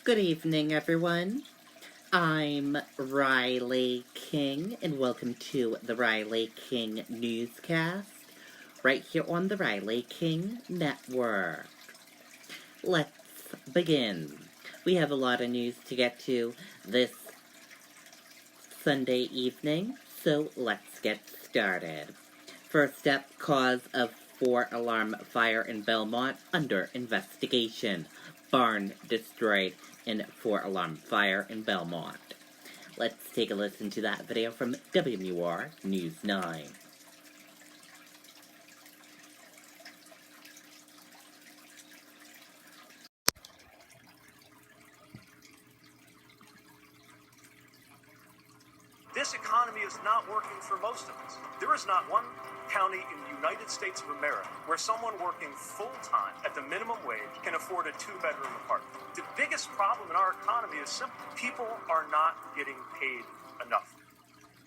Good evening, everyone. I'm Riley King, and welcome to the Riley King Newscast, right here on the Riley King Network. Let's begin. We have a lot of news to get to this Sunday evening, so let's get started. First up, cause of 4-alarm fire in Belmont under investigation. Barn destroyed in 4-alarm fire in Belmont. Let's take a listen to that video from WMUR News 9. This economy is not working for most of us. There is not one county in the United States of America where someone working full-time at the minimum wage can afford a two-bedroom apartment. The biggest problem in our economy is simple. People are not getting paid enough.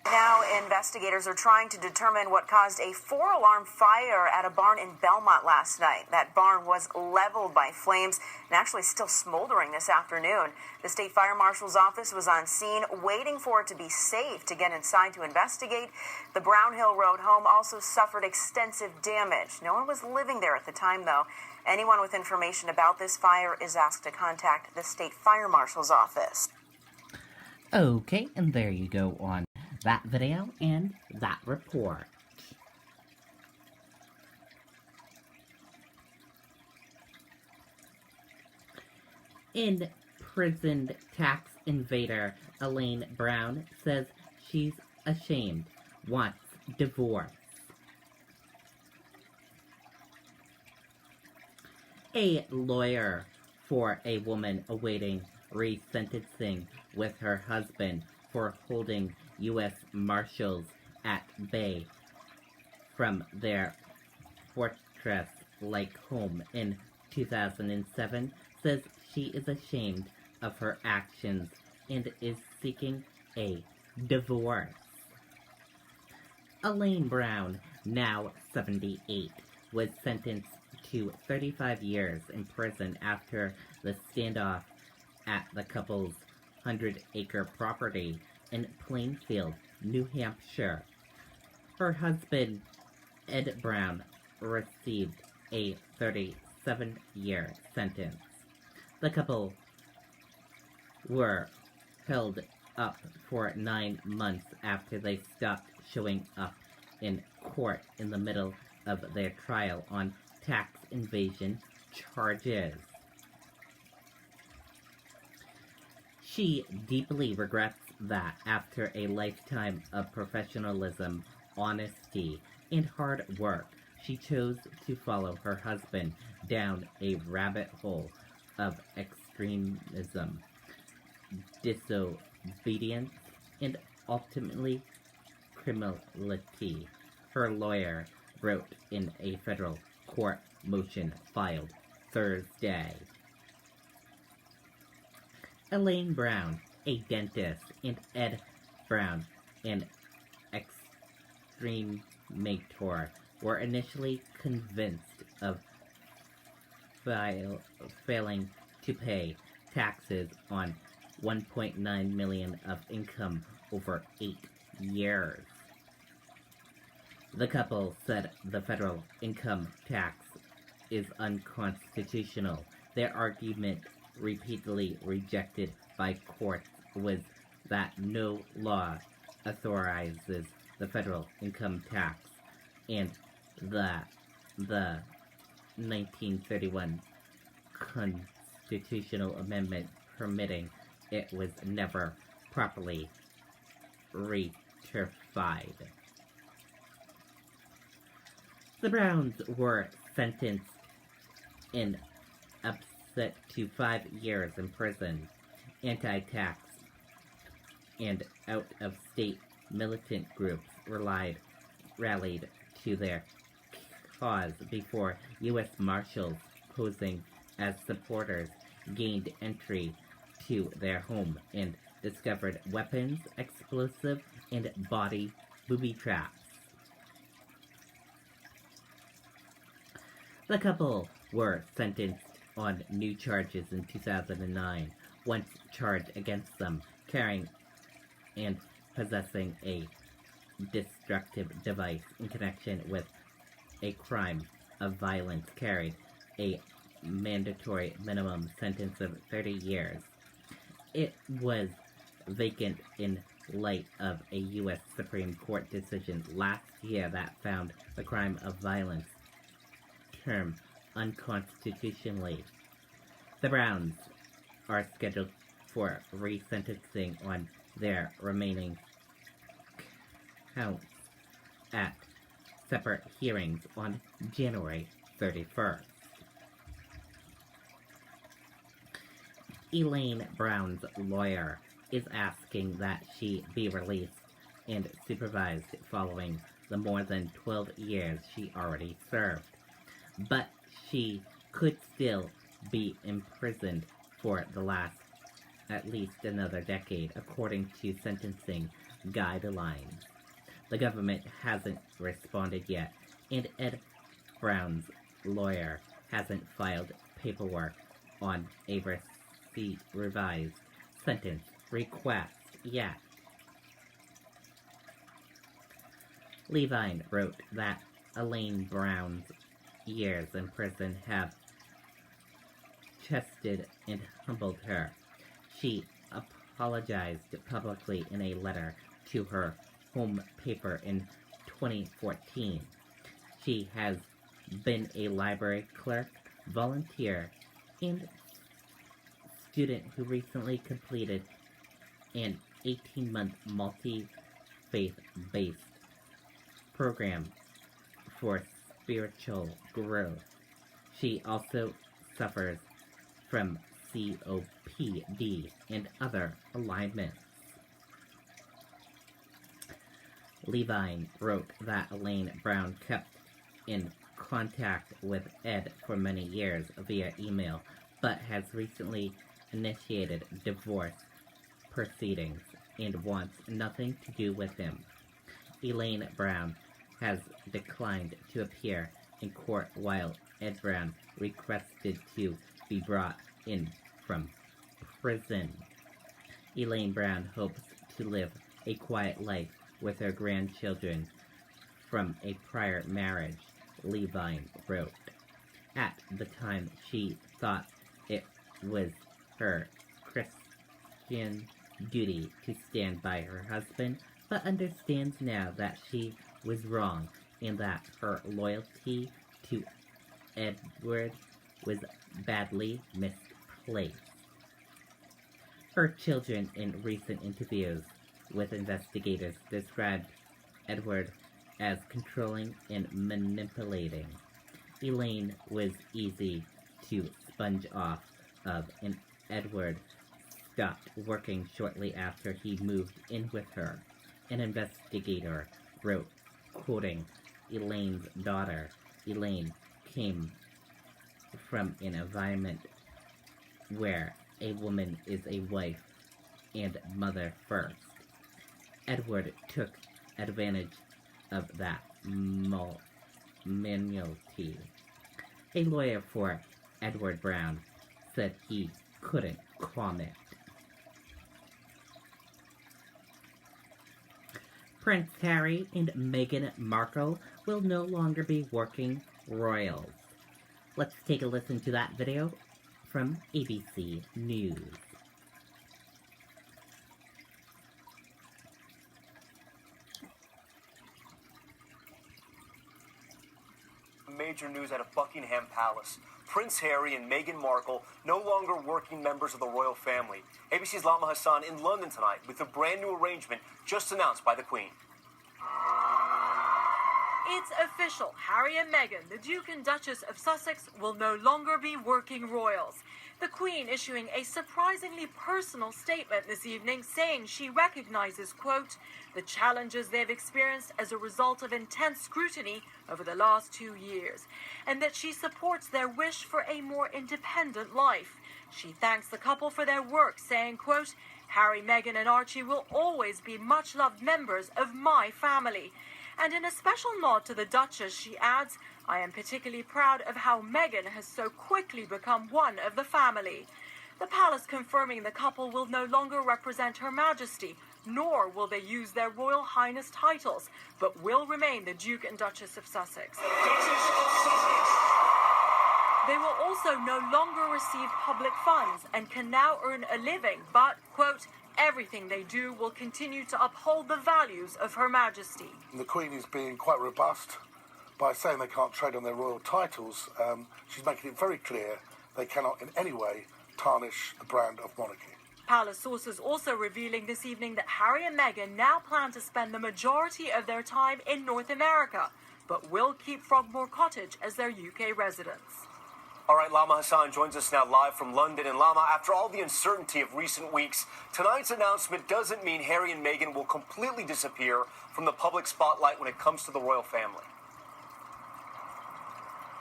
Now, investigators are trying to determine what caused a 4-alarm fire at a barn in Belmont last night. That barn was leveled by flames and actually still smoldering this afternoon. The state fire marshal's office was on scene, waiting for it to be safe to get inside to investigate. The Brown Hill Road home also suffered extensive damage. No one was living there at the time, though. Anyone with information about this fire is asked to contact the state fire marshal's office. Okay, and there you go on that video and that report. Imprisoned tax invader Elaine Brown says she's ashamed, wants divorce. A lawyer for a woman awaiting resentencing with her husband for holding U.S. Marshals at bay from their fortress-like home in 2007 says she is ashamed of her actions and is seeking a divorce. Elaine Brown, now 78, was sentenced to 35 years in prison after the standoff at the couple's 100-acre property in Plainfield, New Hampshire. Her husband, Ed Brown, received a 37-year sentence. The couple were held up for 9 months after they stopped showing up in court in the middle of their trial on tax evasion charges. She deeply regrets that after a lifetime of professionalism, honesty, and hard work, she chose to follow her husband down a rabbit hole of extremism, disobedience, and ultimately criminality. Her lawyer wrote in a federal court motion filed Thursday. Elaine Brown, a dentist, and Ed Brown, an extremator, were initially convinced of failing to pay taxes on $1.9 million of income over 8 years. The couple said the federal income tax is unconstitutional. Their argument, repeatedly rejected by courts, was that no law authorizes the federal income tax, and that the 1931 constitutional amendment permitting it was never properly ratified. The Browns were sentenced in upset to 5 years in prison. Anti-tax and out-of-state militant groups rallied to their cause before U.S. Marshals posing as supporters gained entry to their home and discovered weapons, explosive, and booby traps. The couple were sentenced on new charges in 2009. once charged against them carrying and possessing a destructive device in connection with a crime of violence carried a mandatory minimum sentence of 30 years. It was vacant in light of a U.S. Supreme Court decision last year that found the crime of violence term unconstitutionally. The Browns are scheduled for resentencing on their remaining counts at separate hearings on January 31st. Elaine Brown's lawyer is asking that she be released and supervised following the more than 12 years she already served. But she could still be imprisoned for the last at least another decade, according to sentencing guidelines. The government hasn't responded yet, and Ed Brown's lawyer hasn't filed paperwork on a revised sentence request yet. Levine wrote that Elaine Brown's years in prison have chested and humbled her. She apologized publicly in a letter to her home paper in 2014. She has been a library clerk, volunteer, and student who recently completed an 18-month multi-faith-based program for spiritual growth. She also suffers from COPD and other alignments. Levine wrote that Elaine Brown kept in contact with Ed for many years via email, but has recently initiated divorce proceedings and wants nothing to do with him. Elaine Brown has declined to appear in court while Ed Brown requested to be brought in from prison. Elaine Brown hopes to live a quiet life with her grandchildren from a prior marriage, Levine wrote. At the time, she thought it was her Christian duty to stand by her husband, but understands now that she was wrong and that her loyalty to Edward was badly misplaced. Her children, in recent interviews with investigators, described Edward as controlling and manipulating. Elaine was easy to sponge off of, and Edward stopped working shortly after he moved in with her. An investigator wrote, quoting Elaine's daughter, Elaine came from an environment where a woman is a wife and mother first. Edward took advantage of that manuality. A lawyer for Edward Brown said he couldn't comment. Prince Harry and Meghan Markle will no longer be working royals. Let's take a listen to that video from ABC News. Major news out of Buckingham Palace. Prince Harry and Meghan Markle no longer working members of the royal family. ABC's Lama Hassan in London tonight with a brand new arrangement just announced by the Queen. It's official. Harry and Meghan, the Duke and Duchess of Sussex, will no longer be working royals. The Queen issuing a surprisingly personal statement this evening saying she recognizes, quote, the challenges they've experienced as a result of intense scrutiny over the last 2 years, and that she supports their wish for a more independent life. She thanks the couple for their work, saying, quote, Harry, Meghan and Archie will always be much-loved members of my family. And in a special nod to the Duchess, she adds, I am particularly proud of how Meghan has so quickly become one of the family. The palace confirming the couple will no longer represent Her Majesty, nor will they use their Royal Highness titles, but will remain the Duke and Duchess of Sussex. They will also no longer receive public funds and can now earn a living, but, quote, everything they do will continue to uphold the values of Her Majesty. The Queen is being quite robust by saying they can't trade on their royal titles. She's making it very clear they cannot in any way tarnish the brand of monarchy. Palace sources also revealing this evening that Harry and Meghan now plan to spend the majority of their time in North America, but will keep Frogmore Cottage as their UK residence. All right, Lama Hassan joins us now live from London. And Lama, after all the uncertainty of recent weeks, tonight's announcement doesn't mean Harry and Meghan will completely disappear from the public spotlight when it comes to the royal family.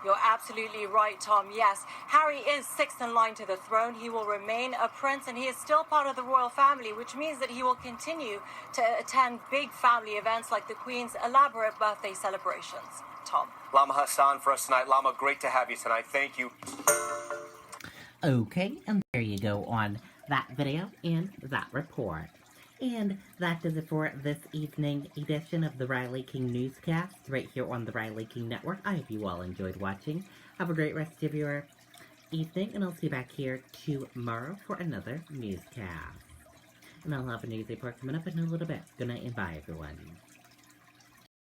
You're absolutely right, Tom. Yes, Harry is sixth in line to the throne. He will remain a prince, and he is still part of the royal family, which means that he will continue to attend big family events like the Queen's elaborate birthday celebrations. Tom. Lama Hassan for us tonight. Lama, great to have you tonight. Thank you. Okay, and there you go on that video and that report. And that does it for this evening edition of the Riley King Newscast right here on the Riley King Network. I hope you all enjoyed watching. Have a great rest of your evening, and I'll see you back here tomorrow for another newscast. And I'll have a news report coming up in a little bit. Good night and bye, everyone.